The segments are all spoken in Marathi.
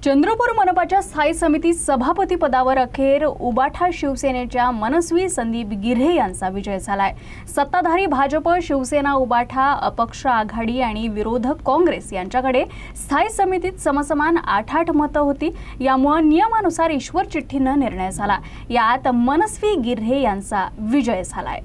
चंद्रपूर मनपाच्या स्थायी समिती सभापती पदावर अखेर उबाठा शिवसेनेच्या मनस्वी संदीप गिऱ्हे यांचा विजय झालाय। सत्ताधारी भाजप, शिवसेना, उबाठा, अपक्ष आघाडी आणि विरोधक काँग्रेस यांच्याकडे स्थायी समितीत समसमान 8 मतं होती। यामुळे नियमानुसार ईश्वर चिठ्ठीने निर्णय झाला। यात मनस्वी गिऱ्हे यांचा विजय झालाय।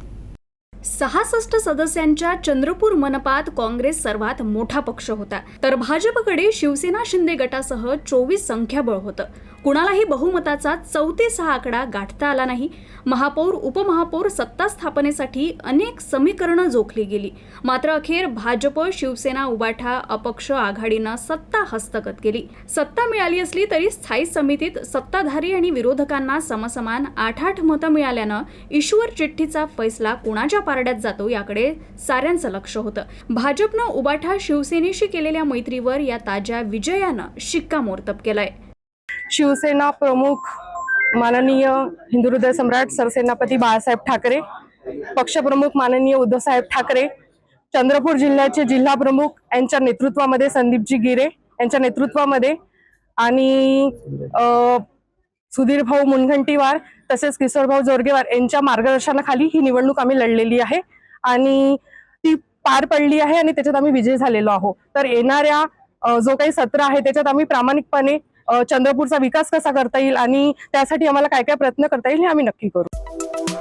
66 सदस्यांच्या चंद्रपूर मनपात काँग्रेस सर्वात मोठा पक्ष होता, तर भाजपकडे शिवसेना शिंदे गटासह 24 संख्याबळ होतं। कुणालाही बहुमताचा 34 हा आकडा गाठता आला नाही। महापौर, उपमहापौर सत्ता स्थापनेसाठी अनेक समीकरणं जोखली गेली, मात्र अखेर भाजप, शिवसेना, उबाठा, अपक्ष आघाडीनं सत्ता हस्तगत केली। सत्ता मिळाली असली तरी स्थायी समितीत सत्ताधारी आणि विरोधकांना समसमान 8 मतं मिळाल्यानं ईश्वर चिठ्ठीचा फैसला कुणाच्या पारड्यात जातो याकडे साऱ्यांचं लक्ष होतं। भाजपनं उबाठा शिवसेनेशी केलेल्या मैत्रीवर या ताज्या विजयानं शिक्कामोर्तब केलंय। शिवसेना प्रमुख माननीय हिंदू हृदय सम्राट सरसेनापती बाळासाहेब ठाकरे, पक्षप्रमुख माननीय उद्धवसाहेब ठाकरे, चंद्रपूर जिल्ह्याचे जिल्हा प्रमुख यांच्या नेतृत्वामध्ये संदीपजी गिरे यांच्या नेतृत्वामध्ये आणि सुधीर भाऊ मुनगंटीवार तसेच किशोर भाऊ जोरगेवार यांच्या मार्गदर्शनाखाली ही निवडणूक आम्ही लढलेली आहे आणि ती पार पडली आहे आणि त्याच्यात आम्ही विजयी झालेलो आहोत। तर येणाऱ्या जो काही सत्र आहे त्याच्यात आम्ही प्रामाणिकपणे चंद्रपूरचा विकास कसा करता येईल आणि त्यासाठी आम्हाला काय काय प्रयत्न करता येईल हे आम्ही नक्की करू।